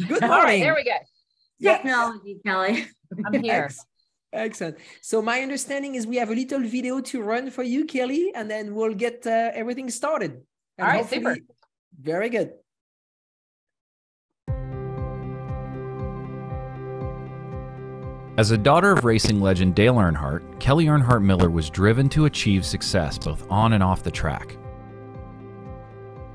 Good All right, morning. there we go. Technology, Kelley. I'm here. Excellent. So my understanding is we have a little video to run for you, Kelley, and then we'll get everything started. And All right, hopefully, super. Very good. As a daughter of racing legend Dale Earnhardt, Kelley Earnhardt Miller was driven to achieve success both on and off the track.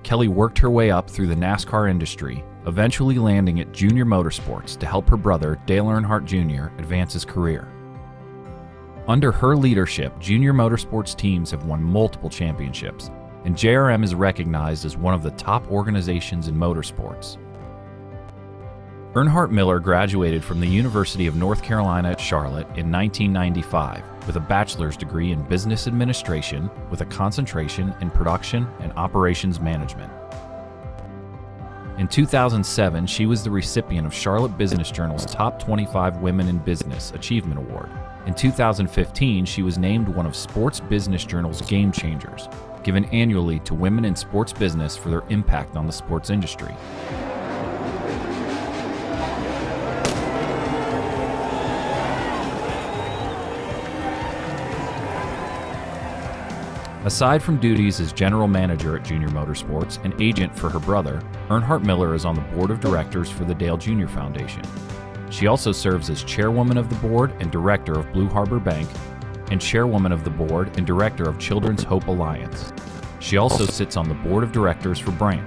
Kelley worked her way up through the NASCAR industry, eventually landing at JR Motorsports to help her brother, Dale Earnhardt Jr., advance his career. Under her leadership, JR Motorsports teams have won multiple championships, and JRM is recognized as one of the top organizations in motorsports. Earnhardt Miller graduated from the University of North Carolina at Charlotte in 1995 with a bachelor's degree in business administration with a concentration in production and operations management. In 2007, she was the recipient of Charlotte Business Journal's Top 25 Women in Business Achievement Award. In 2015, she was named one of Sports Business Journal's Game Changers, given annually to women in sports business for their impact on the sports industry. Aside from duties as general manager at JR Motorsports and agent for her brother, Earnhardt Miller is on the board of directors for the Dale Jr. Foundation. She also serves as chairwoman of the board and director of Blue Harbor Bank, and chairwoman of the board and director of Children's Hope Alliance. She also sits on the board of directors for Brand.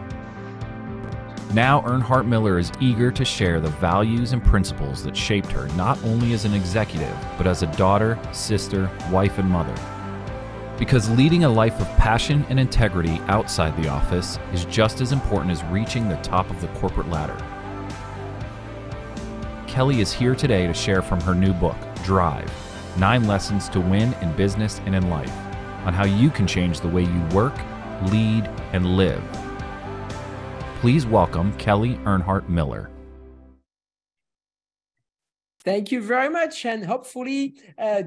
Now Earnhardt Miller is eager to share the values and principles that shaped her not only as an executive, but as a daughter, sister, wife, and mother. Because leading a life of passion and integrity outside the office is just as important as reaching the top of the corporate ladder. Kelley is here today to share from her new book, Drive, 9 Lessons to Win in Business and in Life, on how you can change the way you work, lead, and live. Please welcome Kelley Earnhardt Miller. Thank you very much. And hopefully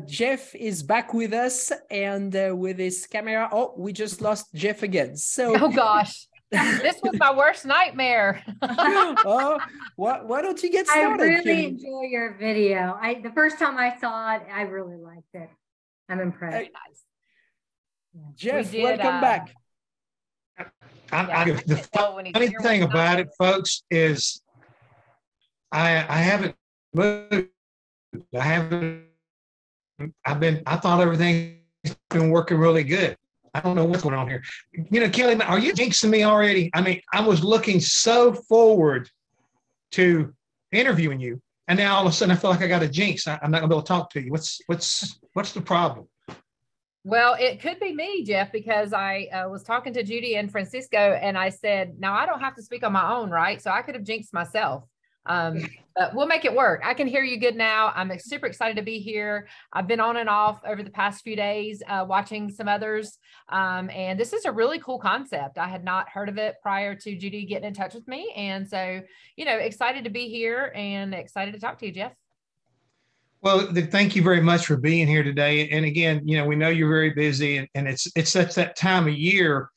Jeff is back with us and with his camera. Oh, we just lost Jeff again. So, Oh gosh, this was my worst nightmare. oh, why don't you get started? I really Kelley? enjoy your video. The first time I saw it, I really liked it. I'm impressed. Jeff, We did, welcome back. The funny thing about it, folks, is I haven't moved. I thought everything's been working really good. I don't know what's going on here. You know, Kelley, are you jinxing me already? I mean, I was looking so forward to interviewing you, and now all of a sudden I feel like I got a jinx. I'm not gonna be able to talk to you. What's the problem? Well, it could be me, Jeff, because I was talking to Judy and Francisco, and I said, now I don't have to speak on my own, right? So I could have jinxed myself. But we'll make it work. I can hear you good now. I'm super excited to be here. I've been on and off over the past few days, watching some others. And this is a really cool concept. I had not heard of it prior to Judy getting in touch with me. And so, you know, excited to be here and excited to talk to you, Jeff. Well, thank you very much for being here today. And again, you know, we know you're very busy, and it's that time of year,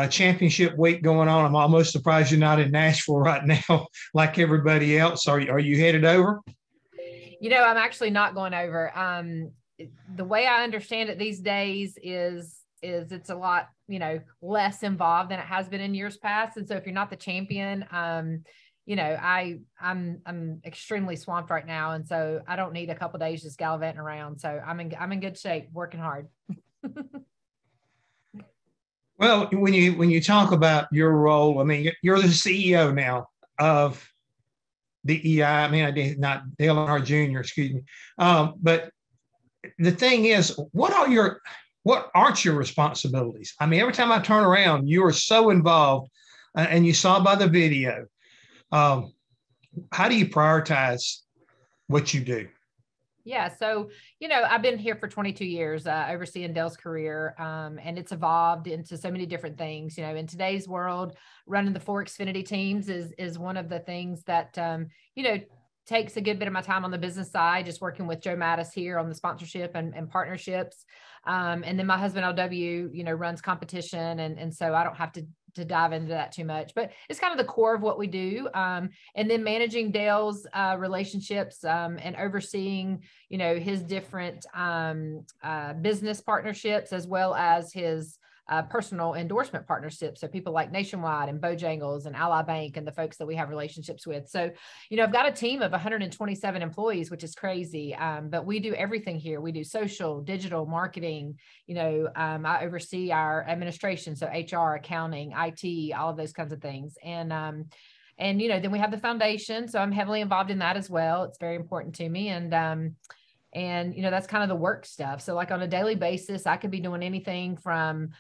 championship week going on. I'm almost surprised you're not in Nashville right now, like everybody else. Are you headed over? You know, I'm actually not going over. The way I understand it these days is it's a lot, you know, less involved than it has been in years past. And so if you're not the champion, you know, I'm extremely swamped right now. And so I don't need a couple of days just gallivanting around. So I'm in good shape, working hard. Well, when you talk about your role, I mean, you're the CEO now of DEI. I mean, I did not Dale Earnhardt Jr. Excuse me. But the thing is, what aren't your responsibilities? I mean, every time I turn around, you are so involved, and you saw by the video. How do you prioritize what you do? Yeah. So, you know, I've been here for 22 years, overseeing Dale's career, and it's evolved into so many different things. You know, in today's world, running the 4 Xfinity teams is one of the things that, you know, takes a good bit of my time on the business side, just working with Joe Mattis here on the sponsorship and partnerships. And then my husband, LW, you know, runs competition. And so I don't have to dive into that too much, but it's kind of the core of what we do. And then managing Dale's relationships and overseeing, his different business partnerships, as well as his personal endorsement partnerships. So people like Nationwide and Bojangles and Ally Bank and the folks that we have relationships with. So, I've got a team of 127 employees, which is crazy. But we do everything here. We do social, digital, marketing. I oversee our administration. So HR, accounting, IT, all of those kinds of things. And then we have the foundation. So I'm heavily involved in that as well. It's very important to me. And that's kind of the work stuff. So like on a daily basis, I could be doing anything from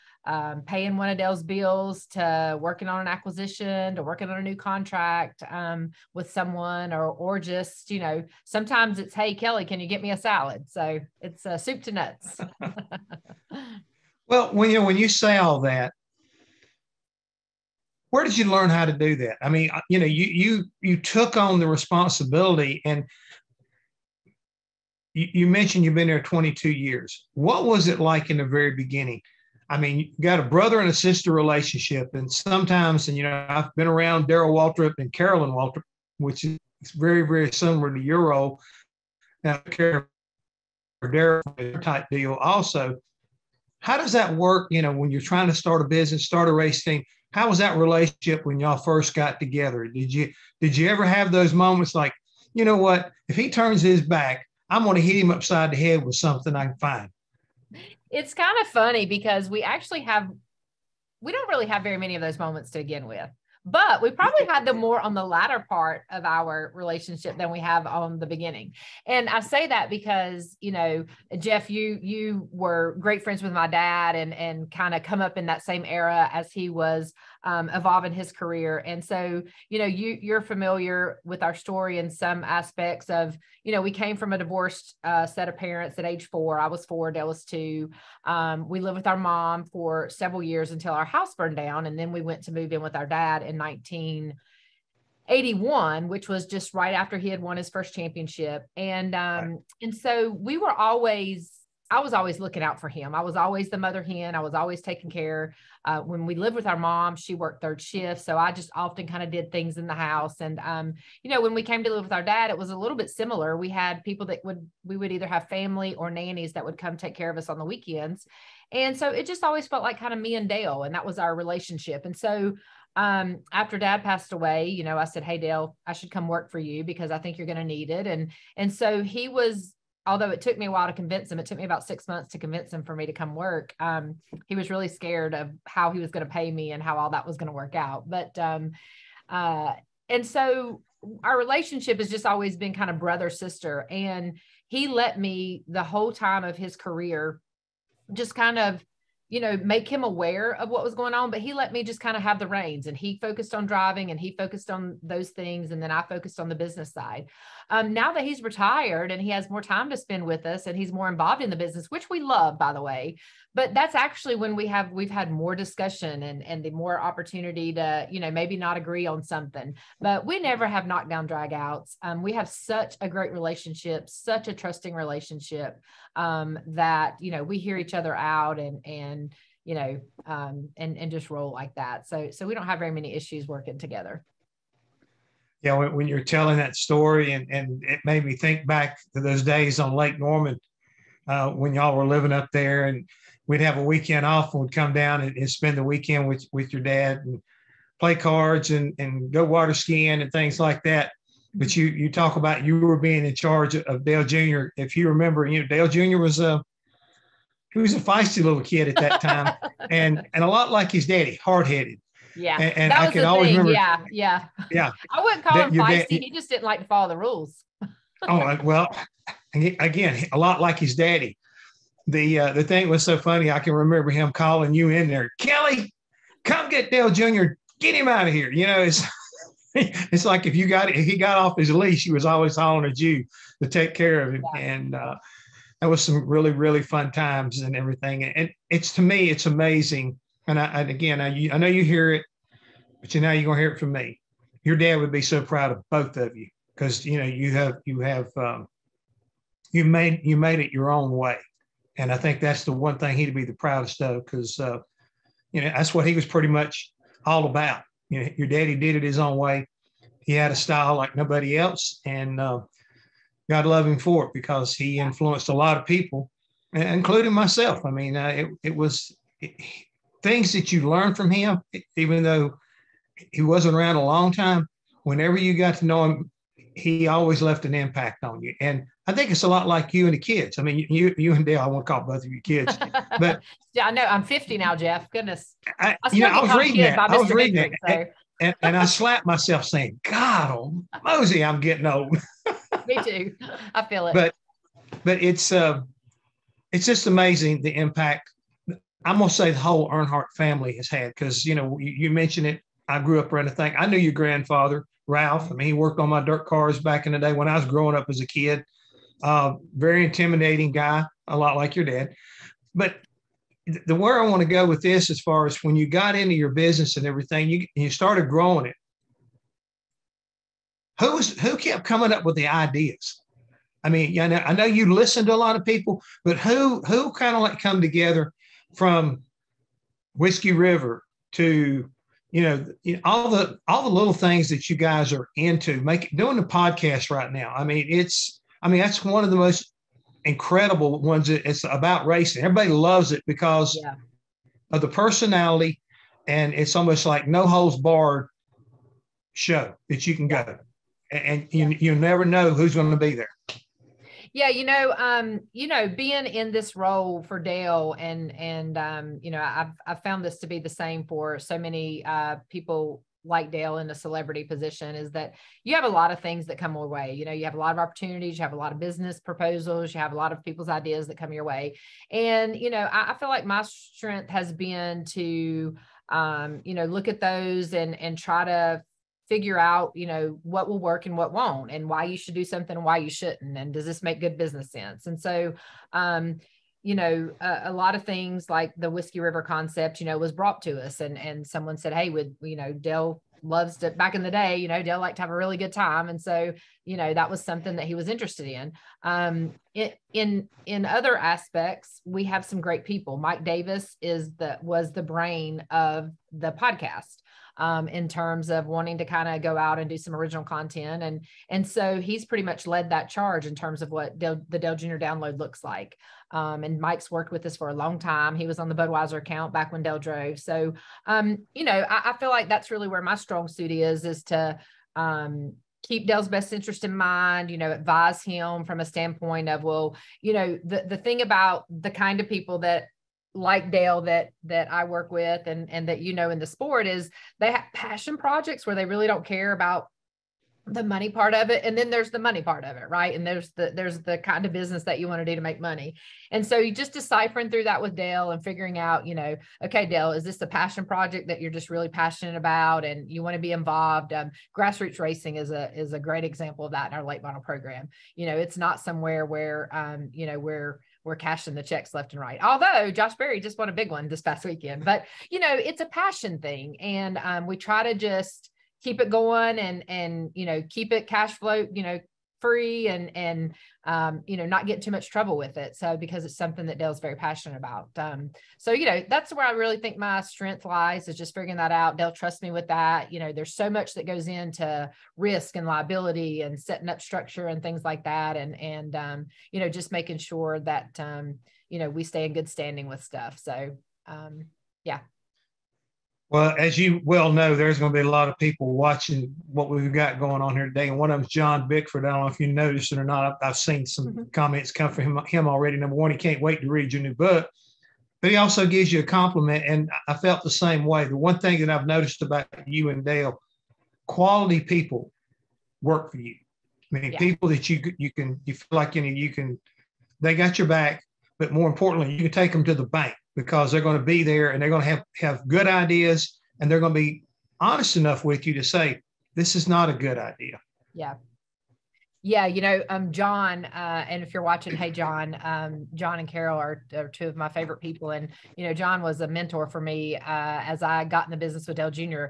paying one of Dale's bills to working on an acquisition to working on a new contract with someone, or just, sometimes it's, hey, Kelley, can you get me a salad? So it's soup to nuts. Well, when you say all that, where did you learn how to do that? I mean, you took on the responsibility, and you mentioned you've been there 22 years. What was it like in the very beginning? I mean, you got a brother and a sister relationship, and sometimes, I've been around Darrell Waltrip and Carolyn Waltrip, which is very, very similar to your role. Now, Darrell type deal also. How does that work, when you're trying to start a business, start a race team? How was that relationship when y'all first got together? Did you ever have those moments like, you know what, if he turns his back, I'm going to hit him upside the head with something I can find? It's kind of funny because we don't really have very many of those moments to begin with, but we probably had them more on the latter part of our relationship than we have on the beginning. And I say that because, Jeff, you were great friends with my dad and kind of come up in that same era as he was evolving his career. And so, you're familiar with our story in some aspects of, we came from a divorced set of parents at age 4. I was 4, Dale was 2. We lived with our mom for several years until our house burned down. And then we went to move in with our dad in 1981, which was just right after he had won his first championship. And so I was always looking out for him. I was always the mother hen. I was always taking care. When we lived with our mom, she worked 3rd shift. So I just often kind of did things in the house. And, when we came to live with our dad, it was a little bit similar. We had people that we would either have family or nannies that would come take care of us on the weekends. And so it just always felt like kind of me and Dale, and that was our relationship. And so after Dad passed away, I said, hey, Dale, I should come work for you because I think you're going to need it. And so he was, although it took me a while to convince him, it took me about 6 months to convince him for me to come work. He was really scared of how he was going to pay me and how all that was going to work out. But, and so our relationship has just always been kind of brother, sister. And he let me the whole time of his career just kind of, make him aware of what was going on, but he let me just kind of have the reins, and he focused on driving and he focused on those things. And then I focused on the business side. Now that he's retired and he has more time to spend with us and he's more involved in the business, which we love, by the way, but that's actually when we've had more discussion and the more opportunity to, maybe not agree on something, but we never have knockdown dragouts. We have such a great relationship, such a trusting relationship, that, we hear each other out and just roll like that. So we don't have very many issues working together. Yeah. When you're telling that story, and it made me think back to those days on Lake Norman, when y'all were living up there, and we'd have a weekend off and we'd come down and spend the weekend with your dad and play cards and go water skiing and things like that. But you talk about you were being in charge of Dale Jr. If you remember, Dale Jr. was he was a feisty little kid at that time, and a lot like his daddy, hard-headed. Yeah, and I can always remember. Yeah. I wouldn't call him feisty. He just didn't like to follow the rules. Oh well, again, a lot like his daddy. The thing was so funny. I can remember him calling you in there, Kelley, come get Dale Jr. Get him out of here. It's like if he got off his leash, he was always hollering at you to take care of him. Yeah. And that was some really, really fun times and everything. And to me, it's amazing. And I know you hear it, but you're going to hear it from me. Your dad would be so proud of both of you because, you made it your own way. And I think that's the one thing he'd be the proudest of because, that's what he was pretty much all about. You know, your daddy did it his own way. He had a style like nobody else, and God love him for it, because he influenced a lot of people, including myself. I mean, it was things that you learn from him, even though he wasn't around a long time. Whenever you got to know him, he always left an impact on you. And I think it's a lot like you and the kids. I mean, you and Dale, I want to call both of you kids, but yeah, I know I'm 50 now, Jeff. Goodness. I was reading that. And I slapped myself saying, God almighty, I'm getting old. Me too. I feel it. But it's just amazing the impact I'm going to say the whole Earnhardt family has had, because, you know, you mentioned it. I grew up around the thing. I knew your grandfather, Ralph. I mean, he worked on my dirt cars back in the day when I was growing up as a kid. Very intimidating guy, a lot like your dad. But the where I want to go with this, as far as when you got into your business and everything, you started growing it. Who kept coming up with the ideas? I mean, I know you listened to a lot of people, but who kind of like come together from Whiskey River to, all the little things that you guys are into, doing the podcast right now. I mean, that's one of the most incredible ones. It's about racing. Everybody loves it because of the personality, and it's almost like no holds barred show that you can go, and you never know who's going to be there. Yeah, being in this role for Dale, and I've found this to be the same for so many people like Dale in a celebrity position, is that you have a lot of things that come your way. You have a lot of opportunities, you have a lot of business proposals, you have a lot of people's ideas that come your way. And, I feel like my strength has been to, look at those and try to figure out, what will work and what won't, and why you should do something and why you shouldn't. And does this make good business sense? And so, a lot of things like the Whiskey River concept, was brought to us, and someone said, hey, Dale loves to, back in the day, Dale liked to have a really good time. And so, that was something that he was interested in. In other aspects, we have some great people. Mike Davis was the brain of the podcast. In terms of wanting to kind of go out and do some original content. And so he's pretty much led that charge in terms of what the Dale Jr. download looks like. And Mike's worked with us for a long time. He was on the Budweiser account back when Dale drove. So, I feel like that's really where my strong suit is to keep Dale's best interest in mind, advise him from a standpoint of, the thing about the kind of people that like Dale that I work with and that, in the sport, is they have passion projects where they really don't care about the money part of it. And then there's the money part of it. Right. And there's the kind of business that you want to do to make money. And so you just deciphering through that with Dale and figuring out, okay, Dale, is this a passion project that you're just really passionate about and you want to be involved? Grassroots racing is a great example of that in our late model program. It's not somewhere where, we're cashing the checks left and right. Although Josh Berry just won a big one this past weekend, but it's a passion thing. And we try to just keep it going and keep it cash flow, free and not get too much trouble with it. So, because it's something that Dale's very passionate about. So, that's where I really think my strength lies, is just figuring that out. Dale trusts me with that. There's so much that goes into risk and liability and setting up structure and things like that. And just making sure that, we stay in good standing with stuff. So, yeah. Well, as you well know, there's going to be a lot of people watching what we've got going on here today. And one of them is John Bickford. I don't know if you noticed it or not. I've seen some comments come from him already. Number one, he can't wait to read your new book. But he also gives you a compliment. And I felt the same way. The one thing that I've noticed about you and Dale, quality people work for you. I mean, people that you feel like they got your back. But more importantly, you can take them to the bank, because they're going to be there and they're going to have good ideas, and they're going to be honest enough with you to say, this is not a good idea. Yeah. Yeah. John, and if you're watching, hey, John and Carol are two of my favorite people. And, John was a mentor for me as I got in the business with Dale Jr.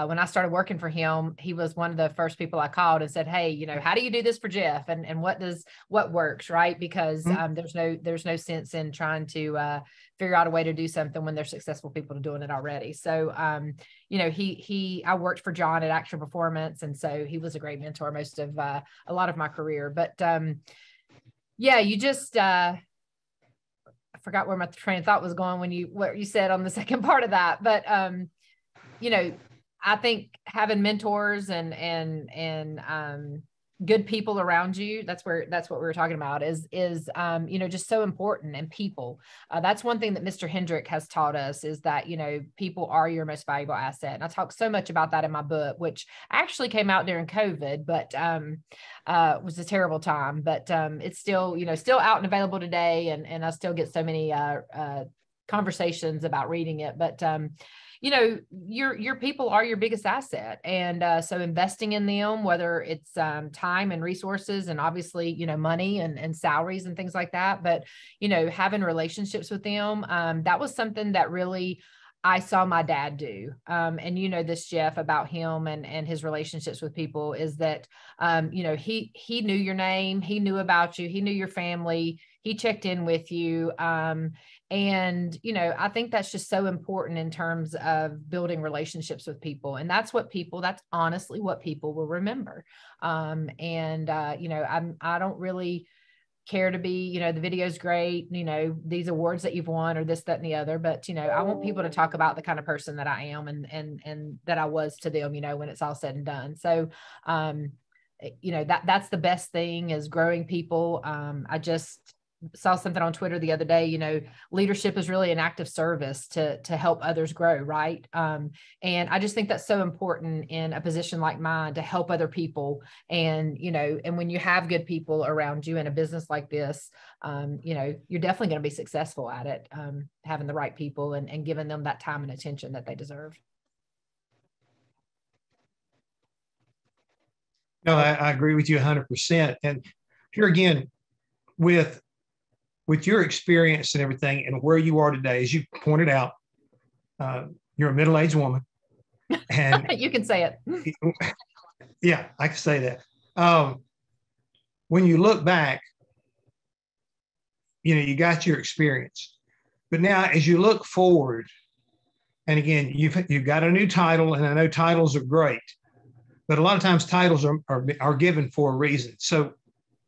When I started working for him, he was one of the first people I called and said, hey, how do you do this for Jeff? And what works, right? Because there's no sense in trying to figure out a way to do something when there's successful people doing it already. So, you know, I worked for John at Action Performance. And so he was a great mentor most of, a lot of my career, but, yeah, you just, I forgot where my train of thought was going when what you said on the second part of that, but, you know, I think having mentors and good people around you, that's what we were talking about is, you know, just so important. And people, that's one thing that Mr. Hendrick has taught us is that, you know, people are your most valuable asset. And I talk so much about that in my book, which actually came out during COVID, but, was a terrible time, but, it's still, you know, still out and available today. And I still get so many, conversations about reading it, but, you know, your people are your biggest asset. And so investing in them, whether it's time and resources and obviously, you know, money and salaries and things like that. But, you know, having relationships with them, that was something that really I saw my dad do. And you know this, Jeff, about him and his relationships with people is that, you know, he knew your name, he knew about you, he knew your family, he checked in with you. And, you know, I think that's just so important in terms of building relationships with people. And that's honestly what people will remember. You know, I don't really care to be, you know, the video's great, you know, these awards that you've won or this, that, and the other, but, you know, I want people to talk about the kind of person that I am and that I was to them, you know, when it's all said and done. So, you know, that's the best thing is growing people. I just saw something on Twitter the other day, you know, leadership is really an act of service to help others grow. Right. And I just think that's so important in a position like mine to help other people. And, you know, and when you have good people around you in a business like this, you know, you're definitely going to be successful at it, having the right people and giving them that time and attention that they deserve. No, I agree with you 100%. And here again, with your experience and everything and where you are today, as you pointed out, you're a middle-aged woman. And you can say it. Yeah, I can say that. When you look back, you know, you got your experience. But now as you look forward, and again, you've got a new title, and I know titles are great, but a lot of times titles are given for a reason. So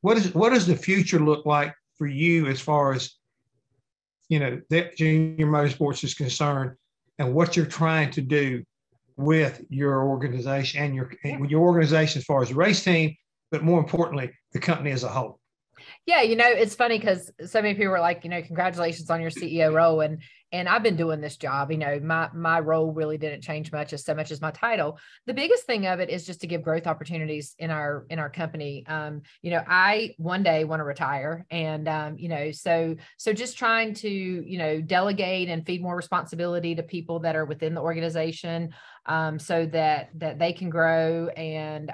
what does the future look like for you as far as, you know, that Junior Motorsports is concerned and what you're trying to do with your organization and your organization as far as the race team, but more importantly, the company as a whole? Yeah, you know, it's funny because so many people were like, you know, congratulations on your CEO role. And I've been doing this job, you know, my role really didn't change much as my title. The biggest thing of it is just to give growth opportunities in our company. You know, I one day want to retire and, you know, so just trying to, you know, delegate and feed more responsibility to people that are within the organization, so that they can grow and,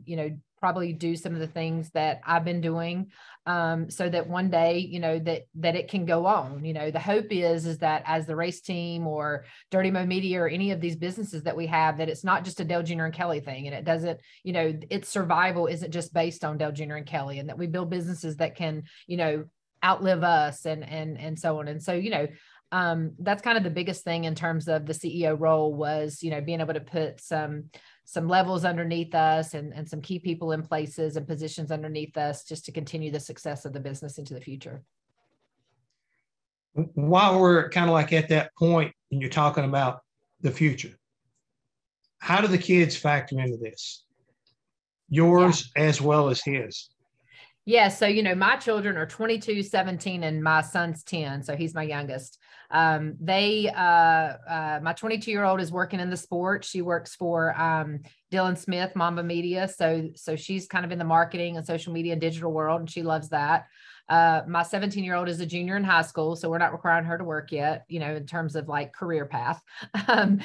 you know, probably do some of the things that I've been doing, so that one day, you know, that it can go on. You know, the hope is that as the race team or Dirty Mo Media or any of these businesses that we have, that it's not just a Dale Jr. and Kelley thing, and it doesn't, you know, its survival isn't just based on Dale Jr. and Kelley, and that we build businesses that can, you know, outlive us and so on. And so, you know, that's kind of the biggest thing in terms of the CEO role was, you know, being able to put some levels underneath us and some key people in places and positions underneath us just to continue the success of the business into the future. While we're kind of like at that point and you're talking about the future, how do the kids factor into this? Yours as well as his? Yeah. So, you know, my children are 22, 17, and my son's 10. So he's my youngest. My 22-year-old is working in the sport. She works for Dylan Smith, Mamba Media. So she's kind of in the marketing and social media and digital world, and she loves that. My 17-year-old is a junior in high school, so we're not requiring her to work yet, you know, in terms of like career path. And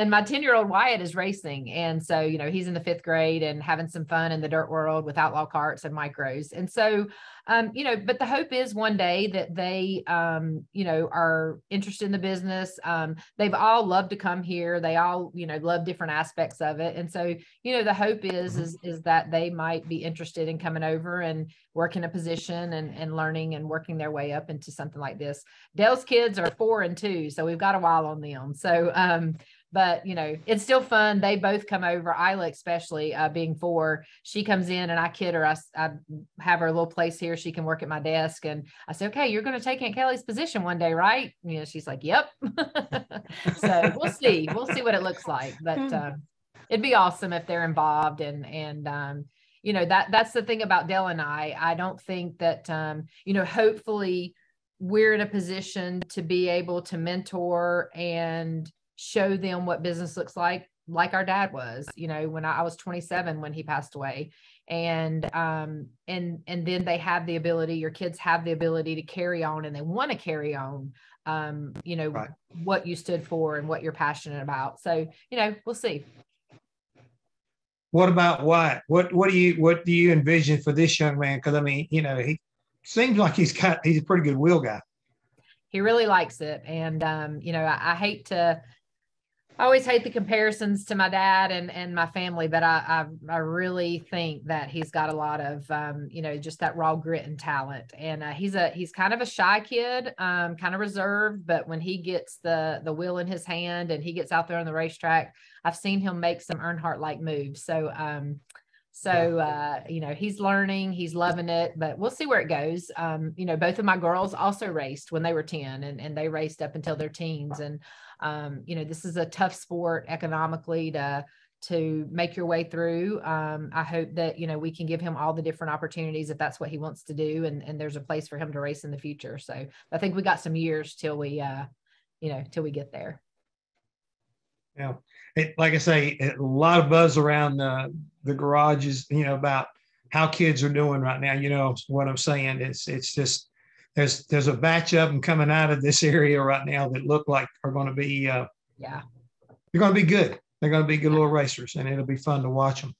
my 10-year-old Wyatt is racing. And so, you know, he's in the 5th grade and having some fun in the dirt world with outlaw karts and micros. And so, you know, but the hope is one day that they, you know, are interested in the business. They've all loved to come here. They all, you know, love different aspects of it. And so, you know, the hope is that they might be interested in coming over and working a position and and learning and working their way up into something like this. Dale's kids are 4 and 2, so we've got a while on them. So, but you know, it's still fun. They both come over. Isla, especially being 4, she comes in and I kid her. I have her a little place here. She can work at my desk, and I say, okay, you're going to take Aunt Kelley's position one day, right? You know, she's like, yep. So we'll see what it looks like, but it'd be awesome if they're involved. And you know, that's the thing about Dale and I don't think that, you know, hopefully we're in a position to be able to mentor and show them what business looks like our dad was, you know, when I was 27 when he passed away. And then they have the ability, your kids have the ability to carry on, and they want to carry on, you know, right, what you stood for and what you're passionate about. So, you know, we'll see. What about Wyatt? What do you envision for this young man? Because I mean, you know, he seems like he's a pretty good wheel guy. He really likes it. And you know, I always hate the comparisons to my dad and my family, but I really think that he's got a lot of, you know, just that raw grit and talent. And he's kind of a shy kid, kind of reserved, but when he gets the wheel in his hand and he gets out there on the racetrack, I've seen him make some Earnhardt-like moves. So, you know, he's learning, he's loving it, but we'll see where it goes. You know, both of my girls also raced when they were 10 and they raced up until their teens. And, you know, this is a tough sport economically to make your way through. I hope that, you know, we can give him all the different opportunities if that's what he wants to do. And there's a place for him to race in the future. So I think we got some years till we, you know, till we get there. Yeah. Like I say, a lot of buzz around the garages, you know, about how kids are doing right now. You know what I'm saying? It's just there's a batch of them coming out of this area right now that look like are going to be they're going to be good. They're going to be good little racers, and it'll be fun to watch them.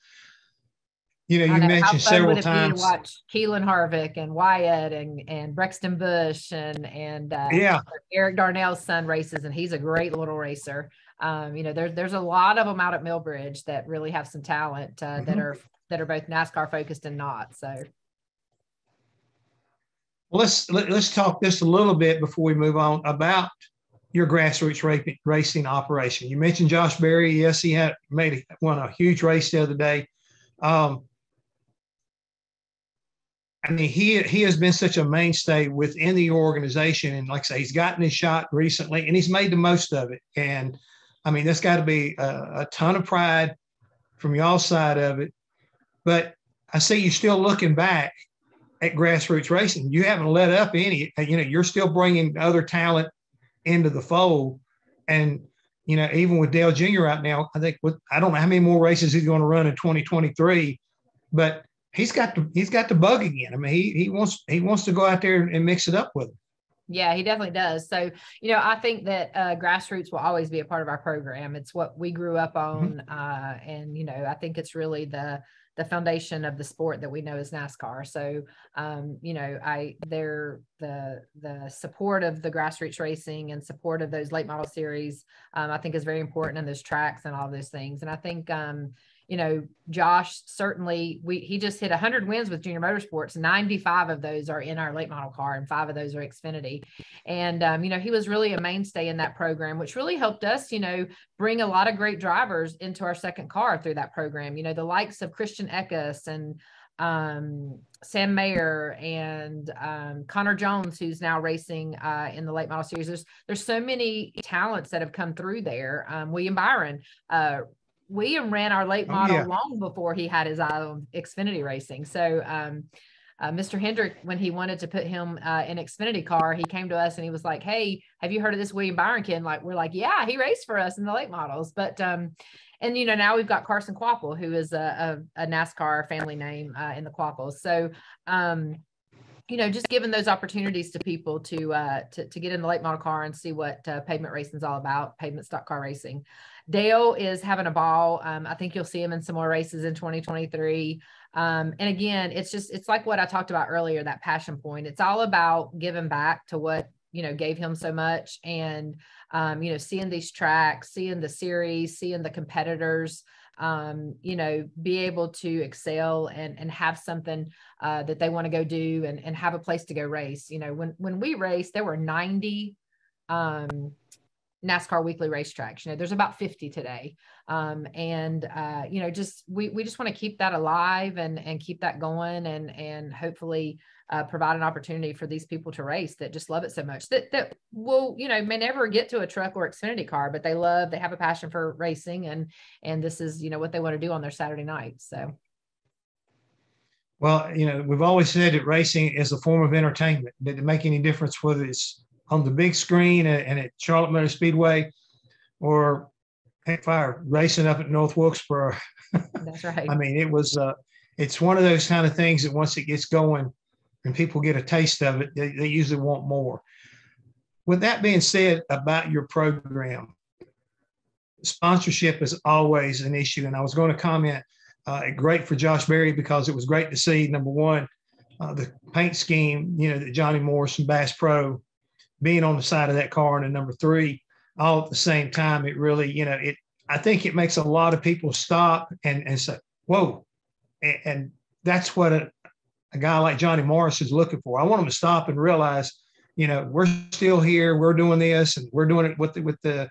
You know, you mentioned several times to watch Keelan Harvick and Wyatt and Brexton Bush and Eric Darnell's son races, and he's a great little racer. You know, there's a lot of them out at Millbridge that really have some talent that are both NASCAR focused and not. So let's talk just a little bit before we move on about your grassroots racing operation. You mentioned Josh Berry. Yes, he won a huge race the other day. I mean, he has been such a mainstay within the organization, and like I say, he's gotten his shot recently, and he's made the most of it. And I mean, that's got to be a ton of pride from y'all's side of it. But I see you still looking back at grassroots racing. You haven't let up any. You know, you're still bringing other talent into the fold. And, you know, even with Dale Jr. right now, I think I don't know how many more races he's going to run in 2023, but he's got the bug again. I mean, he wants to go out there and mix it up with him. Yeah, he definitely does. So, you know, I think that grassroots will always be a part of our program. It's what we grew up on. And, you know, I think it's really the foundation of the sport that we know as NASCAR. So, you know, the support of the grassroots racing and support of those late model series, I think is very important in those tracks and all those things. And I think, you know, Josh, certainly he just hit 100 wins with Junior Motorsports. 95 of those are in our late model car and 5 of those are Xfinity. And, you know, he was really a mainstay in that program, which really helped us, you know, bring a lot of great drivers into our second car through that program. You know, the likes of Christian Eckes and Sam Mayer and Connor Jones, who's now racing in the late model series. There's so many talents that have come through there. William Byron, William ran our late model long before he had his eye on Xfinity racing. So Mr. Hendrick, when he wanted to put him in Xfinity car, he came to us and he was like, hey, have you heard of this William Byron kid? Like, we're like, yeah, he raced for us in the late models. But, and, you know, now we've got Carson Quapple, who is a NASCAR family name in the Quapples. So, you know, just giving those opportunities to people to get in the late model car and see what pavement racing is all about, pavement stock car racing. Dale is having a ball. I think you'll see him in some more races in 2023. And again, it's like what I talked about earlier, that passion point. It's all about giving back to what, you know, gave him so much. And, you know, seeing these tracks, seeing the series, seeing the competitors, be able to excel and have something that they want to go do and have a place to go race. When we raced, there were 90 NASCAR weekly racetracks. There's about 50 today. We just want to keep that alive and keep that going and hopefully provide an opportunity for these people to race that just love it so much that will, may never get to a truck or Xfinity car, but they have a passion for racing and this is, what they want to do on their Saturday night. So. Well, we've always said that racing is a form of entertainment. Did it make any difference whether it's on the big screen and at Charlotte Motor Speedway or heck fire racing up at North Wilkesboro? That's right. I mean, it's one of those kind of things that once it gets going and people get a taste of it, they usually want more. With that being said about your program, sponsorship is always an issue. And I was going to comment, great for Josh Berry because it was great to see, number one, the paint scheme, that Johnny Morris and Bass Pro being on the side of that car, and then number three, all at the same time. It really, I think it makes a lot of people stop and say, whoa. And that's what a guy like Johnny Morris is looking for. I want him to stop and realize, we're still here, we're doing this, and we're doing it with the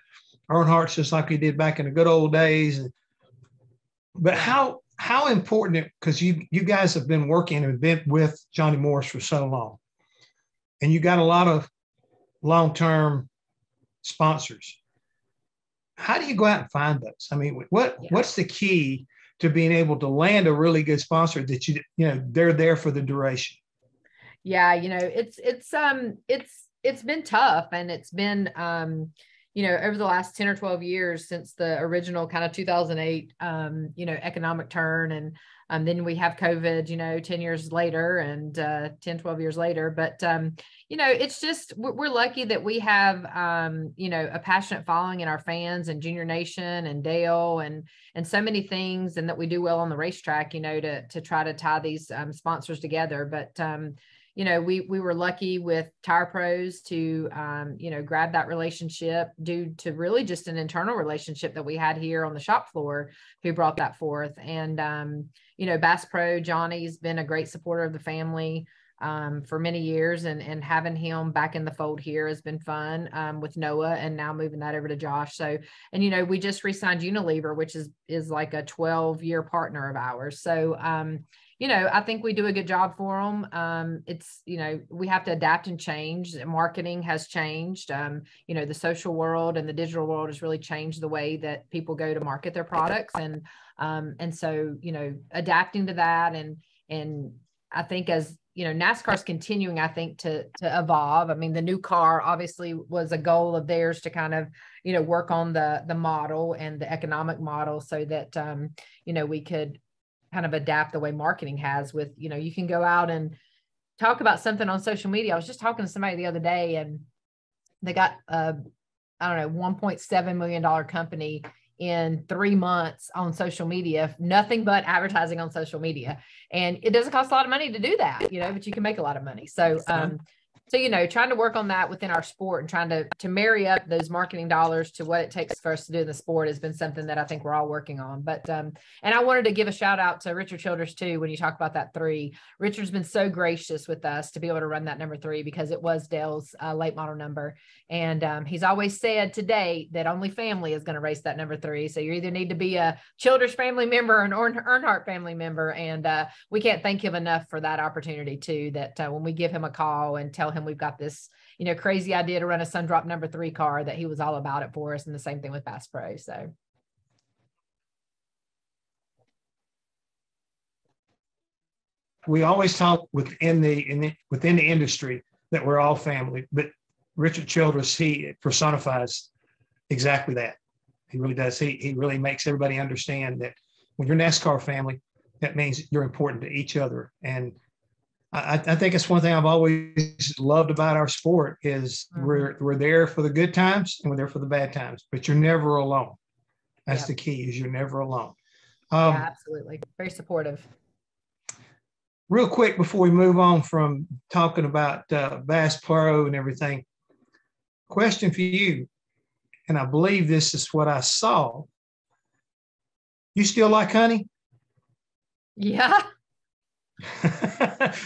Earnhardts just like we did back in the good old days. But how important, because you guys have been working and been with Johnny Morris for so long, and you got a lot of long-term sponsors. How do you go out and find those? I mean, what's the key to being able to land a really good sponsor that they're there for the duration? Yeah, it's been tough, and it's been over the last 10 or 12 years since the original kind of 2008 economic turn, and then we have COVID 10 years later and 10, 12 years later. But it's just we're lucky that we have a passionate following in our fans and Junior Nation and Dale and so many things, and that we do well on the racetrack to try to tie these sponsors together. But we were lucky with Tire Pros to, grab that relationship due to really just an internal relationship that we had here on the shop floor who brought that forth. And, Bass Pro, Johnny's been a great supporter of the family for many years, and having him back in the fold here has been fun with Noah, and now moving that over to Josh. So, and, we just re-signed Unilever, which is like a 12-year partner of ours. So, I think we do a good job for them. It's, we have to adapt and change. Marketing has changed. The social world and the digital world has really changed the way that people go to market their products. And so, adapting to that. And I think as, NASCAR's continuing, I think, to evolve. I mean, the new car obviously was a goal of theirs to kind of, work on the model and the economic model so that, we could kind of adapt the way marketing has with, you can go out and talk about something on social media. I was just talking to somebody the other day, and they got $1.7 million company in 3 months on social media, nothing but advertising on social media. And it doesn't cost a lot of money to do that, but you can make a lot of money. So, trying to work on that within our sport and trying to marry up those marketing dollars to what it takes for us to do in the sport has been something that I think we're all working on. But, and I wanted to give a shout out to Richard Childress too, when you talk about that 3. Richard's been so gracious with us to be able to run that number 3 because it was Dale's late model number. And he's always said to date that only family is going to race that number 3. So you either need to be a Childress family member or an Earnhardt family member. And we can't thank him enough for that opportunity too, that when we give him a call and tell him we've got this, crazy idea to run a Sundrop number 3 car, that he was all about it for us. And the same thing with Bass Pro. So. We always talk within the industry that we're all family, but Richard Childress, he personifies exactly that. He really does. He really makes everybody understand that when you're NASCAR family, that means you're important to each other. And I think it's one thing I've always loved about our sport is we're there for the good times and we're there for the bad times, but you're never alone. That's the key, is you're never alone. Yeah, absolutely. Very supportive. Real quick before we move on from talking about Bass Pro and everything, question for you, and I believe this is what I saw. You still like hunting? Yeah.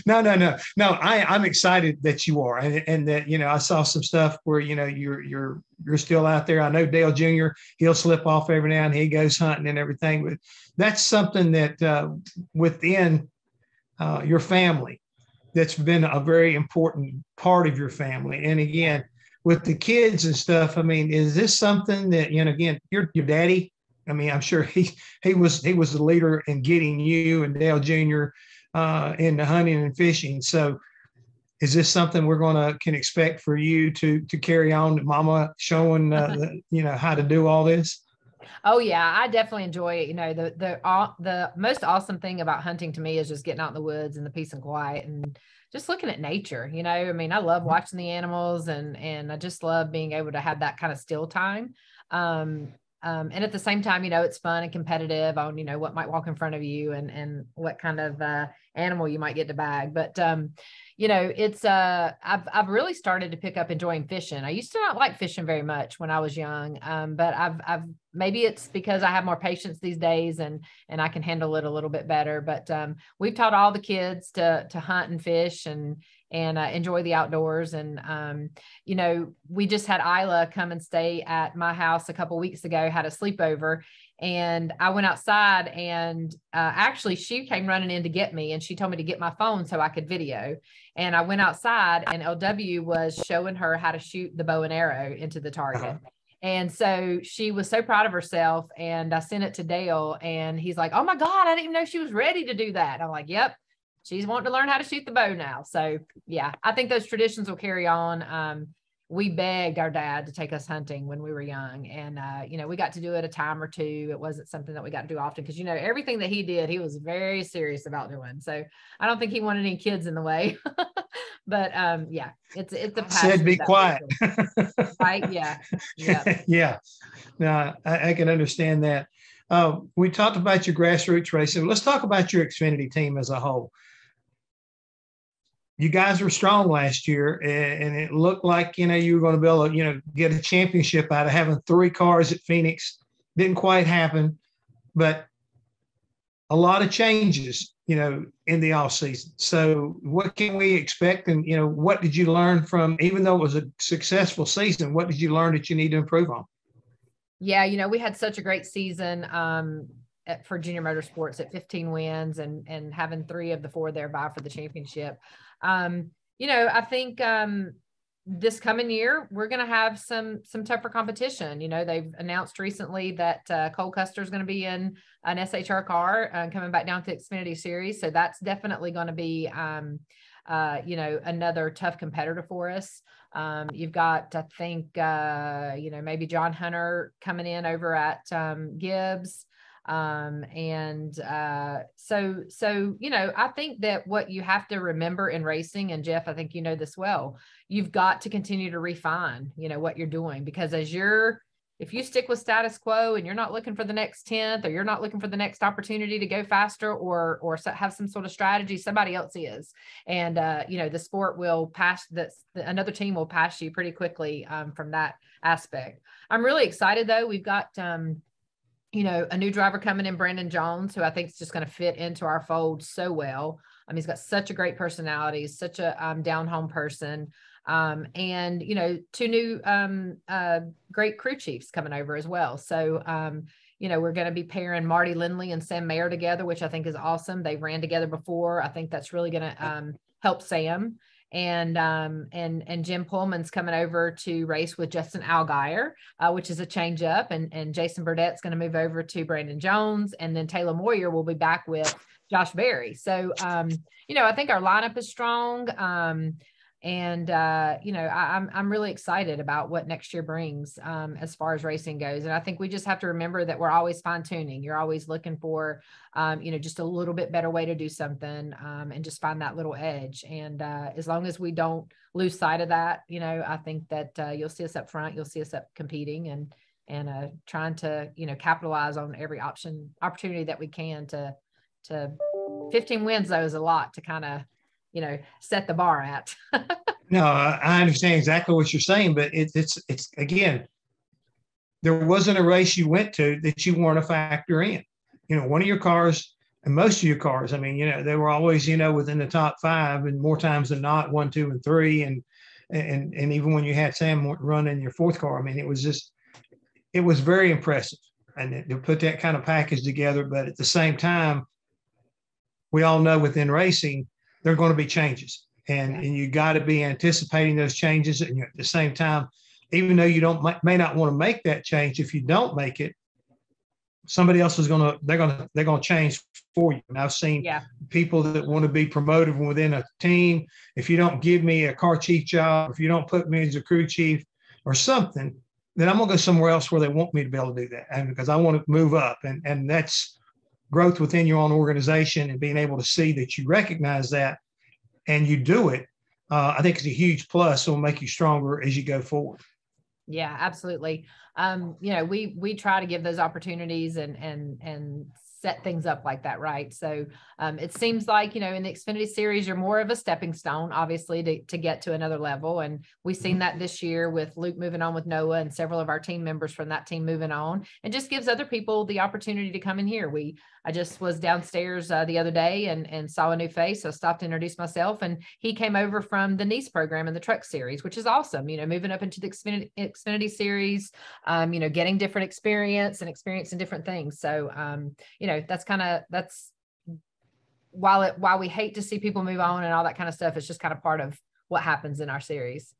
No. I'm excited that you are, and that, you know, I saw some stuff where, you know, you're still out there. I know Dale Jr., he'll slip off every now and he goes hunting and everything, but that's something that within your family, that's been a very important part of your family. And again, with the kids and stuff, I mean, is this something that, you know, again, your daddy, I mean, I'm sure he was the leader in getting you and Dale Jr. Into hunting and fishing. So is this something can expect for you to carry on, Mama showing you know, how to do all this? Oh yeah, I definitely enjoy it. You know, the most awesome thing about hunting to me is just getting out in the woods and the peace and quiet and just looking at nature. You know, I mean, I love watching the animals, and I just love being able to have that kind of still time. And at the same time, you know, it's fun and competitive on, you know, what might walk in front of you and what kind of animal you might get to bag. But, you know, it's, I've really started to pick up enjoying fishing. I used to not like fishing very much when I was young. But I've maybe it's because I have more patience these days and I can handle it a little bit better. But we've taught all the kids to hunt and fish and enjoy the outdoors. And, you know, we just had Isla come and stay at my house a couple of weeks ago, had a sleepover, and I went outside, and actually she came running in to get me, and she told me to get my phone so I could video. And I went outside, and LW was showing her how to shoot the bow and arrow into the target. And so she was so proud of herself, and I sent it to Dale, and he's like, "Oh my God, I didn't even know she was ready to do that." I'm like, "Yep. She's wanting to learn how to shoot the bow now." So yeah, I think those traditions will carry on. We begged our dad to take us hunting when we were young, and you know, we got to do it a time or two. It wasn't something that we got to do often because, you know, everything that he did, he was very serious about doing. So I don't think he wanted any kids in the way. But yeah, it's a passion. Said be quiet. Right? Yeah. Yeah. Yeah. No, I can understand that. We talked about your grassroots racing. Let's talk about your Xfinity team as a whole. You guys were strong last year, and it looked like, you know, you were going to be able to, you know, get a championship out of having 3 cars at Phoenix. Didn't quite happen, but a lot of changes, you know, in the off season. So what can we expect? And, you know, what did you learn from, even though it was a successful season, what did you learn that you need to improve on? Yeah, you know, we had such a great season for Junior Motorsports at 15 wins and having 3 of the 4 there vie for the championship. You know, I think this coming year, we're going to have some tougher competition. You know, they've announced recently that Cole Custer is going to be in an SHR car coming back down to the Xfinity Series. So that's definitely going to be, you know, another tough competitor for us. You've got, I think, you know, maybe John Hunter coming in over at Gibbs. So, you know, I think that what you have to remember in racing, and Jeff, I think you know this well, you've got to continue to refine, you know, what you're doing, because if you stick with status quo and you're not looking for the next 10th, or you're not looking for the next opportunity to go faster or have some sort of strategy, somebody else is. And, you know, the sport will pass another team will pass you pretty quickly from that aspect. I'm really excited though. We've got, you know, a new driver coming in, Brandon Jones, who I think is just going to fit into our fold so well. He's got such a great personality, such a down home person. And, you know, 2 new great crew chiefs coming over as well. So, you know, we're going to be pairing Marty Lindley and Sam Mayer together, which I think is awesome. They ran together before. I think that's really going to help Sam. And Jim Pullman's coming over to race with Justin Allgaier, which is a change up. And Jason Burdett's going to move over to Brandon Jones. And then Taylor Moyer will be back with Josh Berry. So, you know, I think our lineup is strong. And you know, I'm really excited about what next year brings as far as racing goes. And I think we just have to remember that we're always fine tuning. You're always looking for, you know, just a little bit better way to do something and just find that little edge. And as long as we don't lose sight of that, you know, I think that you'll see us up front, you'll see us up competing and trying to, you know, capitalize on every opportunity that we can to 15 wins, though, is a lot to kind of, you know, set the bar at. No, I understand exactly what you're saying, but it's again, there wasn't a race you went to that you weren't a factor in. one of your cars and most of your cars, I mean, they were always, within the top 5 and more times than not, 1, 2, and 3. And even when you had Sam running your 4th car, I mean, it was very impressive. And to put that kind of package together, but at the same time, we all know within racing, there are going to be changes. And you got to be anticipating those changes. And at the same time, even though you may not want to make that change, if you don't make it, somebody else is they're going to change for you. And I've seen people that want to be promoted within a team. If you don't give me a car chief job, if you don't put me as a crew chief or something, then I'm going to go somewhere else where they want me to be able to do that. And because I want to move up, and that's growth within your own organization and being able to see that you recognize that and you do it. I think it's a huge plus. It'll make you stronger as you go forward. Yeah, absolutely. We try to give those opportunities and set things up like that, right? So it seems like, in the Xfinity Series, you're more of a stepping stone, obviously, to get to another level. And we've seen that this year with Luke moving on with Noah and several of our team members from that team moving on, and just gives other people the opportunity to come in here. I just was downstairs the other day and saw a new face. So I stopped to introduce myself, and he came over from the Nice program in the Truck Series, which is awesome. Moving up into the Xfinity Series, getting different experience and experiencing different things. So, that's while we hate to see people move on and all that kind of stuff, it's just kind of part of what happens in our series.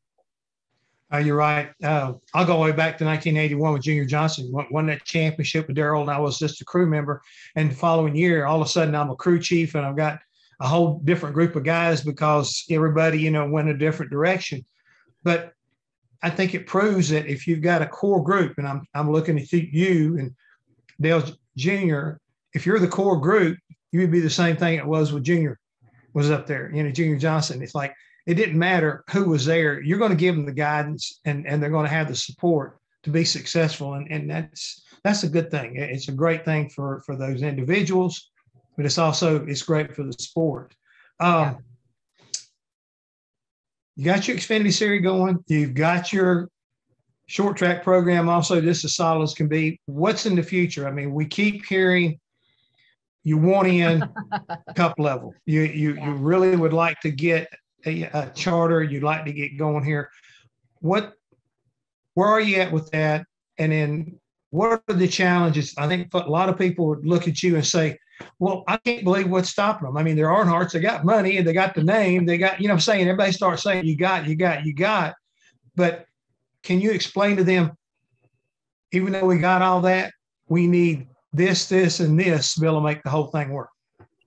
You're right. I'll go way back to 1981 with Junior Johnson, won that championship with Darrell, and I was just a crew member. And the following year, all of a sudden, I'm a crew chief, and I've got a whole different group of guys because everybody, went a different direction. But I think it proves that if you've got a core group, and I'm looking at you and Dale Jr., if you're the core group, you would be the same thing it was with Junior was up there, Junior Johnson. It's like, it didn't matter who was there. You're going to give them the guidance and they're going to have the support to be successful. And that's a good thing. It's a great thing for those individuals, but it's great for the sport. You got your Xfinity Series going. You've got your short track program also just as solid as can be. What's in the future? I mean, we keep hearing you want in cup level. You really would like to get a charter. You'd like to get going here. Where are you at with that? And then what are the challenges? I think a lot of people would look at you and say, well, I can't believe what's stopping them. I mean, they're Earnhardts, they got money and they got the name, they got, I'm saying, everybody starts saying, you got, but can you explain to them, even though we got all that, we need this, and this to be able to make the whole thing work?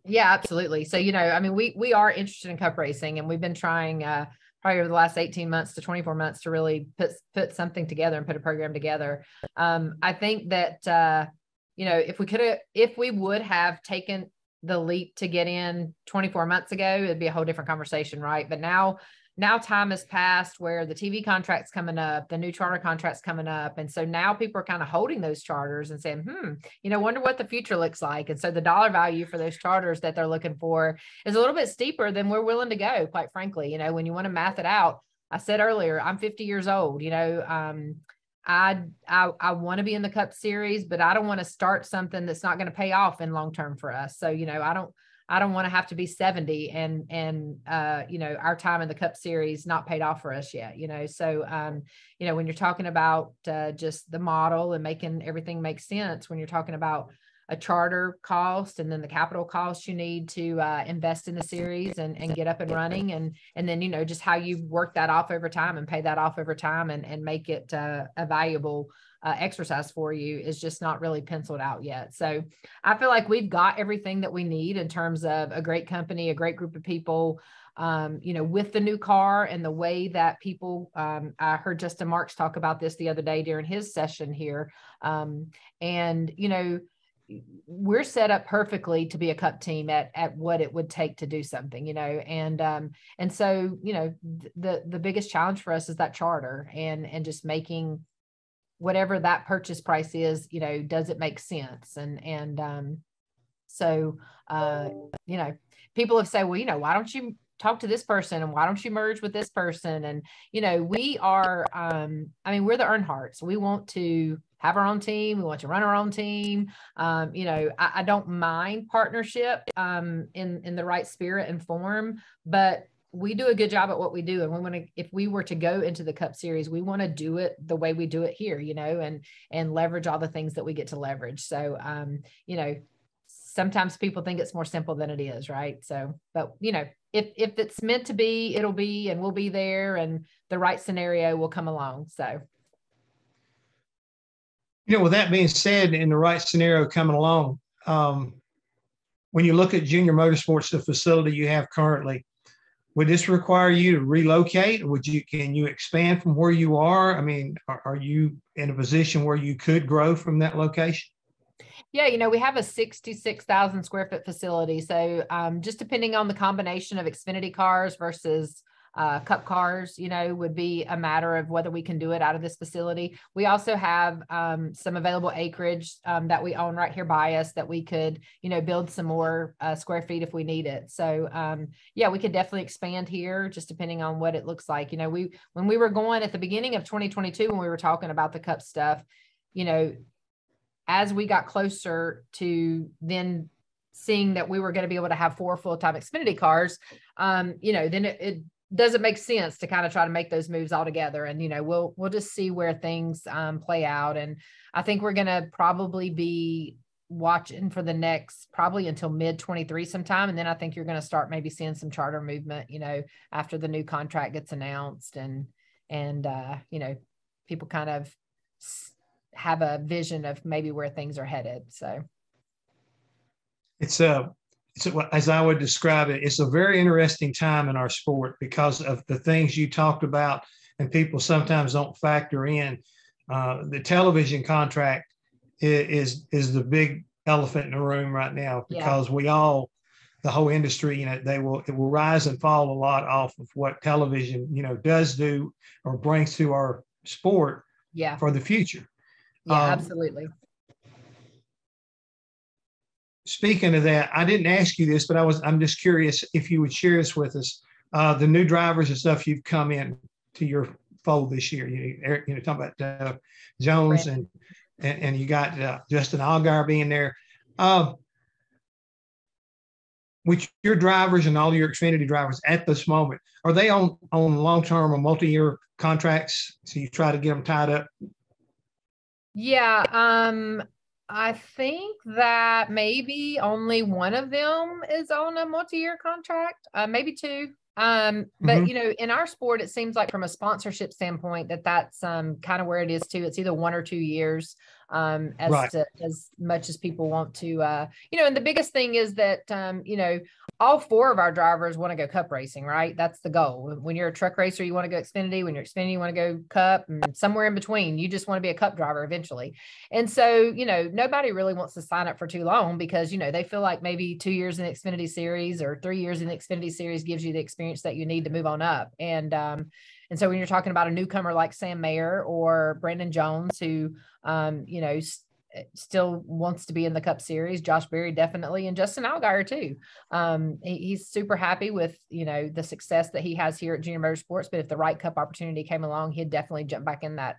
Yeah, absolutely. So, we are interested in cup racing, and we've been trying probably over the last 18 months to 24 months to really put something together and put a program together. I think that, if we would have taken the leap to get in 24 months ago, it'd be a whole different conversation, right? But now time has passed where the TV contract's coming up, the new charter contract's coming up. And so now people are kind of holding those charters and saying, wonder what the future looks like. And so the dollar value for those charters that they're looking for is a little bit steeper than we're willing to go, quite frankly. When you want to math it out, I said earlier, I'm 50 years old, I want to be in the Cup Series, but I don't want to start something that's not going to pay off in long term for us. So, I don't want to have to be 70 and our time in the Cup Series not paid off for us yet, So, when you're talking about just the model and making everything make sense, when you're talking about a charter cost and then the capital cost you need to invest in the series and get up and running, and then, just how you work that off over time and pay that off over time and make it a valuable exercise for you is just not really penciled out yet. So I feel like we've got everything that we need in terms of a great company, a great group of people, with the new car and the way that people, I heard Justin Marks talk about this the other day during his session here. We're set up perfectly to be a Cup team at what it would take to do something, and so, the biggest challenge for us is that charter and just making whatever that purchase price is, does it make sense? So people have said, well, why don't you talk to this person and why don't you merge with this person? And, we are, we're the Earnhardts. We want to have our own team. We want to run our own team. I don't mind partnership in the right spirit and form, but we do a good job at what we do. And if we were to go into the Cup Series, we want to do it the way we do it here, and leverage all the things that we get to leverage. So, sometimes people think it's more simple than it is, right? So, but if it's meant to be, it'll be, and we'll be there, and the right scenario will come along. So, with that being said, in the right scenario coming along, when you look at Junior Motorsports, the facility you have currently, would this require you to relocate? Can you expand from where you are? I mean, are you in a position where you could grow from that location? Yeah, we have a 66,000 square foot facility. So just depending on the combination of Xfinity cars versus Cup cars, would be a matter of whether we can do it out of this facility. We also have some available acreage that we own right here by us that we could, build some more square feet if we need it. So we could definitely expand here, just depending on what it looks like. When we were going at the beginning of 2022, when we were talking about the Cup stuff, as we got closer to then seeing that we were going to be able to have 4 full-time Xfinity cars, then it doesn't make sense to kind of try to make those moves all together. And, we'll just see where things play out. And I think we're going to probably be watching for the next, probably until mid 23 sometime. And then I think you're going to start maybe seeing some charter movement, after the new contract gets announced and people kind of have a vision of maybe where things are headed. So it's as I would describe it, it's a very interesting time in our sport because of the things you talked about, and people sometimes don't factor in. The television contract is the big elephant in the room right now, because the whole industry, it will rise and fall a lot off of what television, does do or brings to our sport for the future. Yeah, absolutely. Speaking of that, I didn't ask you this, but I'm just curious if you would share this with us. The new drivers and stuff you've come in to your fold this year. Talking about Jones and you got Justin Allgaier being there. With your drivers and all your Xfinity drivers at this moment, are they on long-term or multi-year contracts? So you try to get them tied up? Yeah. I think that maybe only one of them is on a multi-year contract, maybe 2. But in our sport, it seems like from a sponsorship standpoint that's kind of where it is too. It's either 1 or 2 years, as much as people want to, and the biggest thing is that, all 4 of our drivers want to go Cup racing, right? That's the goal. When you're a truck racer, you want to go Xfinity. When you're Xfinity, you want to go Cup, and somewhere in between, you just want to be a Cup driver eventually. And so, nobody really wants to sign up for too long because, they feel like maybe 2 years in the Xfinity Series or 3 years in the Xfinity Series gives you the experience that you need to move on up. And so when you're talking about a newcomer like Sam Mayer or Brandon Jones, who, still wants to be in the Cup Series, Josh Berry definitely, and Justin Allgaier too. He's super happy with, the success that he has here at Junior Motorsports, but if the right Cup opportunity came along, he'd definitely jump back in that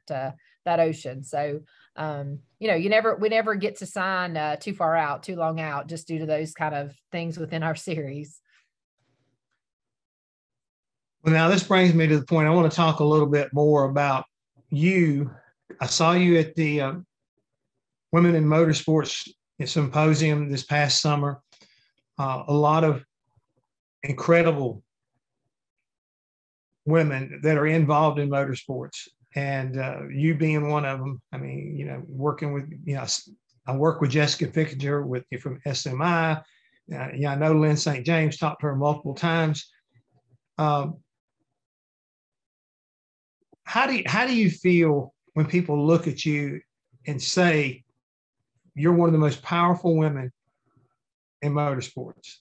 ocean. So, we never get to sign too far out, too long out, just due to those kind of things within our series. Well, now this brings me to the point. I want to talk a little bit more about you. I saw you at the Women in Motorsports Symposium this past summer. A lot of incredible women that are involved in motorsports, and you being one of them. I mean, working with, I work with Jessica Fickinger from SMI. I know Lynn St. James, talked to her multiple times. How do you feel when people look at you and say you're one of the most powerful women in motorsports?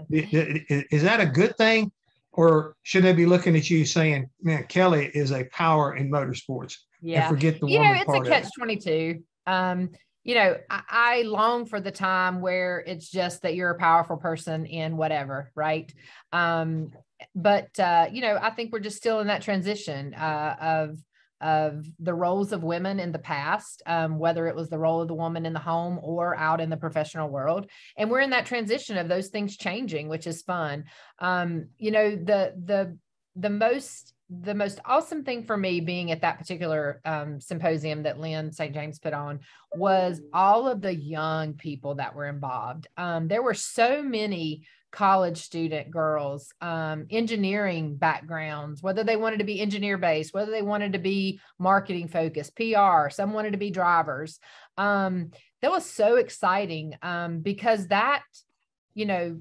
Is that a good thing, or should they be looking at you saying, "Man, Kelley is a power in motorsports"? Yeah, and forget the woman it's part a catch-22. I long for the time where it's just that you're a powerful person in whatever, right? But I think we're just still in that transition of the roles of women in the past, whether it was the role of the woman in the home or out in the professional world. And we're in that transition of those things changing, which is fun. You know, the most awesome thing for me being at that particular symposium that Lynn St. James put on was all of the young people that were involved. There were so many college student girls, engineering backgrounds, whether they wanted to be engineer based, whether they wanted to be marketing focused, PR, some wanted to be drivers. That was so exciting because that, you know,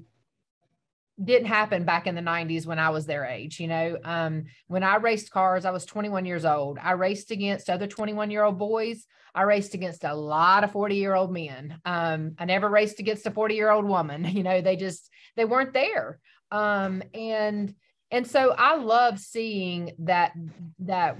didn't happen back in the 90s when I was their age. You know, when I raced cars, I was 21 years old. I raced against other 21-year-old boys. I raced against a lot of 40-year-old men. I never raced against a 40-year-old woman. You know, they weren't there. And so I love seeing that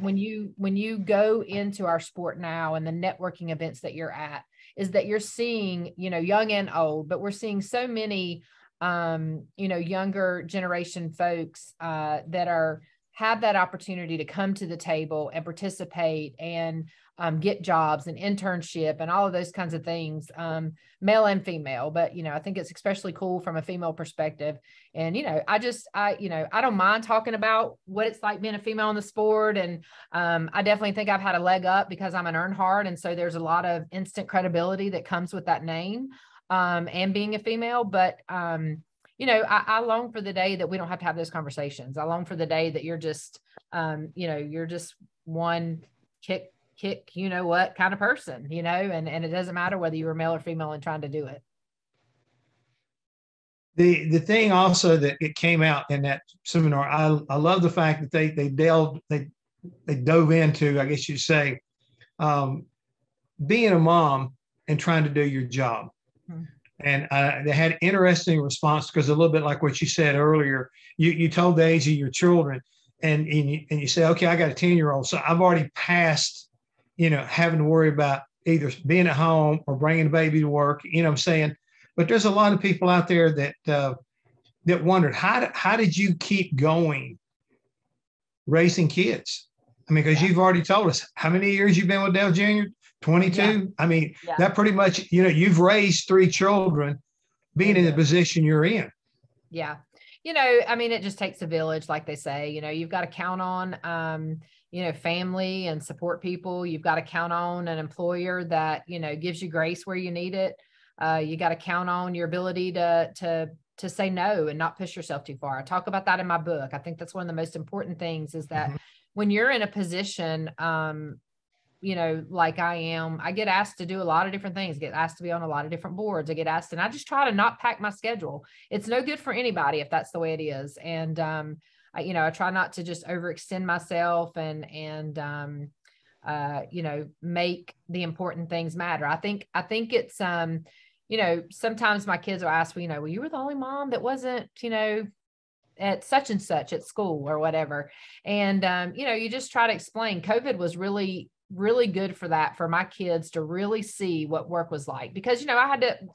when you go into our sport now and the networking events that you're at, is that you're seeing, you know, young and old, but we're seeing so many you know, younger generation folks that have that opportunity to come to the table and participate and get jobs and internship and all of those kinds of things, male and female. But, you know, I think it's especially cool from a female perspective. And, you know, I don't mind talking about what it's like being a female in the sport. And I definitely think I've had a leg up because I'm an Earnhardt. And so there's a lot of instant credibility that comes with that name. And being a female, but, you know, I long for the day that we don't have to have those conversations. I long for the day that you're just, you know, you're just one kick, you know what kind of person, you know, and it doesn't matter whether you were male or female and trying to do it. The thing also that it came out in that seminar, I love the fact that they dove into, I guess you'd say, being a mom and trying to do your job. Mm-hmm. And they had interesting response because a little bit like what you said earlier, you told the age of your children and you say, okay, I got a 10-year-old. So I've already passed, you know, having to worry about either being at home or bringing the baby to work, you know what I'm saying? But there's a lot of people out there that wondered, how did you keep going raising kids? I mean, because you've already told us how many years you've been with Dale Jr.? 22. Yeah. I mean, that pretty much, you know, you've raised 3 children being in the position you're in. Yeah. You know, I mean, it just takes a village, like they say. You know, you've got to count on, you know, family and support people. You've got to count on an employer that, you know, gives you grace where you need it. You got to count on your ability to say no and not push yourself too far. I talk about that in my book. I think that's one of the most important things is that when you're in a position, you know, like I am, I get asked to do a lot of different things, get asked to be on a lot of different boards. I get asked, and I just try to not pack my schedule. It's no good for anybody if that's the way it is. And, you know, I try not to just overextend myself and you know, make the important things matter. I think it's, you know, sometimes my kids will ask me, you know, well, you were the only mom that wasn't, you know, at such and such at school or whatever. And, you know, you just try to explain COVID was really good for that, for my kids to really see what work was like, because, you know,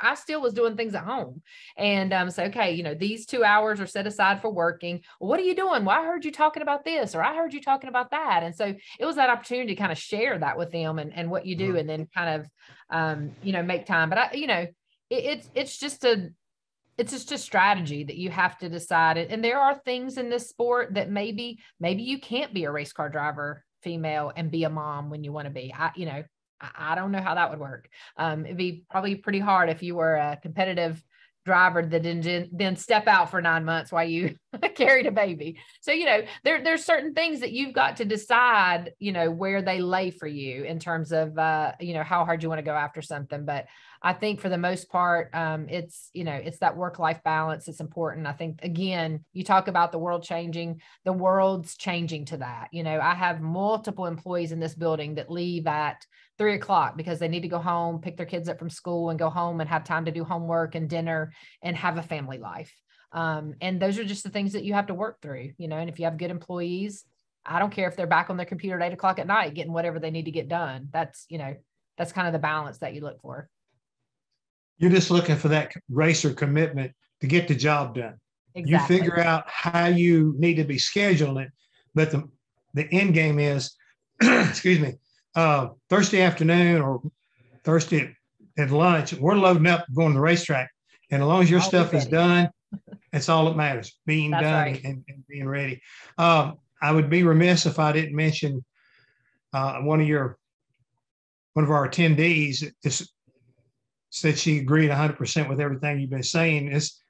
I still was doing things at home and, so, okay, you know, these 2 hours are set aside for working. Well, what are you doing? Well, I heard you talking about this, or I heard you talking about that. And so it was that opportunity to kind of share that with them and what you do, and then kind of, you know, make time. But you know, it's just a strategy that you have to decide. And there are things in this sport that maybe you can't be a race car driver female and be a mom when you want to be. I don't know how that would work. It'd be probably pretty hard if you were a competitive driver that didn't then step out for 9 months while you carried a baby. So, you know, there's certain things that you've got to decide, you know, where they lay for you in terms of, you know, how hard you want to go after something. But I think for the most part, it's, you know, it's that work-life balance. It's important. I think, again, you talk about the world changing, the world's changing to that. You know, I have multiple employees in this building that leave at 3 o'clock because they need to go home, pick their kids up from school and go home and have time to do homework and dinner and have a family life. And those are just the things that you have to work through, you know, and if you have good employees, I don't care if they're back on their computer at 8 o'clock at night, getting whatever they need to get done. That's, you know, that's kind of the balance that you look for. You're just looking for that racer commitment to get the job done. Exactly. You figure out how you need to be scheduling it, but the end game is excuse me, Thursday afternoon or Thursday at lunch, we're loading up, going to the racetrack. And as long as your stuff is done, that's all that matters, being That's done right. and being ready. I would be remiss if I didn't mention one of our attendees said she agreed 100% with everything you've been saying. Is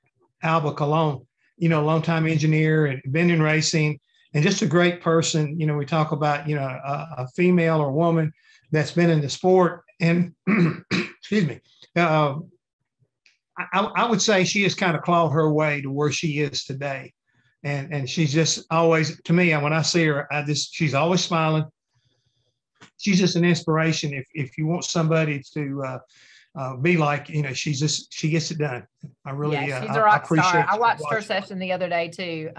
Alba Colon, longtime engineer and been in racing and just a great person. We talk about, a female or woman that's been in the sport. And excuse me, I would say she has kind of clawed her way to where she is today. And she's just always, to me, when I see her, she's always smiling. She's just an inspiration. If you want somebody to be like, she gets it done. I really, she's a rock star. I watched her watching. session the other day too.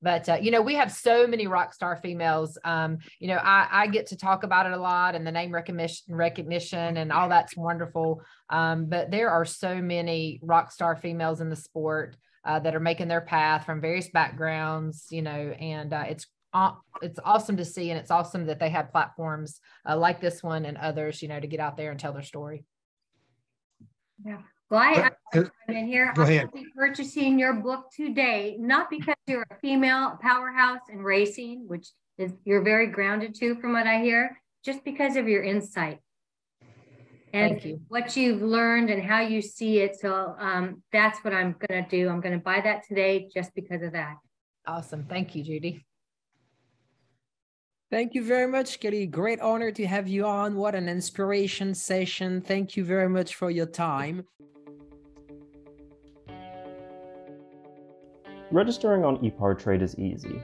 But we have so many rock star females. I get to talk about it a lot, and the name recognition and all that's wonderful. But there are so many rock star females in the sport that are making their path from various backgrounds, and it's awesome to see. And it's awesome that they have platforms like this one and others, to get out there and tell their story. Yeah. Well, I'm in here. Go ahead. I'll be purchasing your book today, not because you're a female powerhouse in racing, which is you're very grounded to, from what I hear, just because of your insight and Thank you. what you've learned and how you see it. So that's what I'm going to do. I'm going to buy that today just because of that. Awesome. Thank you, Judy. Thank you very much, Kelley. Great honor to have you on. What an inspiration session. Thank you very much for your time. Registering on ePartrade is easy.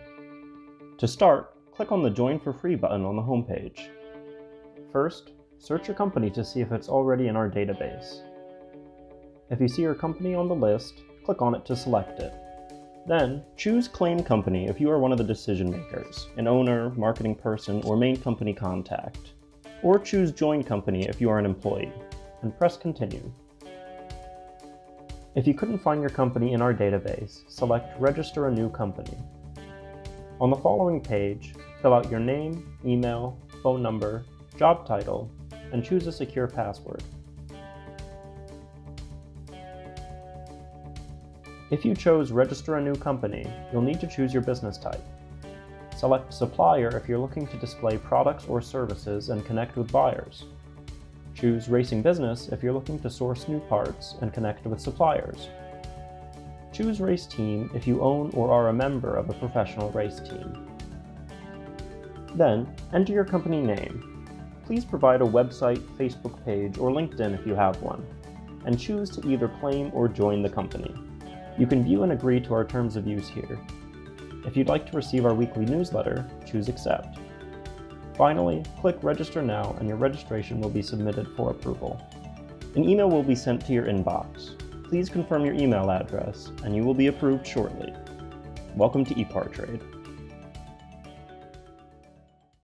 To start, click on the Join for Free button on the homepage. First, search your company to see if it's already in our database. If you see your company on the list, click on it to select it. Then, choose Claim Company if you are one of the decision makers, an owner, marketing person, or main company contact. Or choose Join Company if you are an employee, and press Continue. If you couldn't find your company in our database, select Register a New Company. On the following page, fill out your name, email, phone number, job title, and choose a secure password. If you chose Register a New Company, you'll need to choose your business type. Select Supplier if you're looking to display products or services and connect with buyers. Choose Racing Business if you're looking to source new parts and connect with suppliers. Choose Race Team if you own or are a member of a professional race team. Then, enter your company name. Please provide a website, Facebook page, or LinkedIn if you have one, and choose to either claim or join the company. You can view and agree to our terms of use here. If you'd like to receive our weekly newsletter, choose Accept. Finally, click Register Now and your registration will be submitted for approval. An email will be sent to your inbox. Please confirm your email address and you will be approved shortly. Welcome to ePartrade.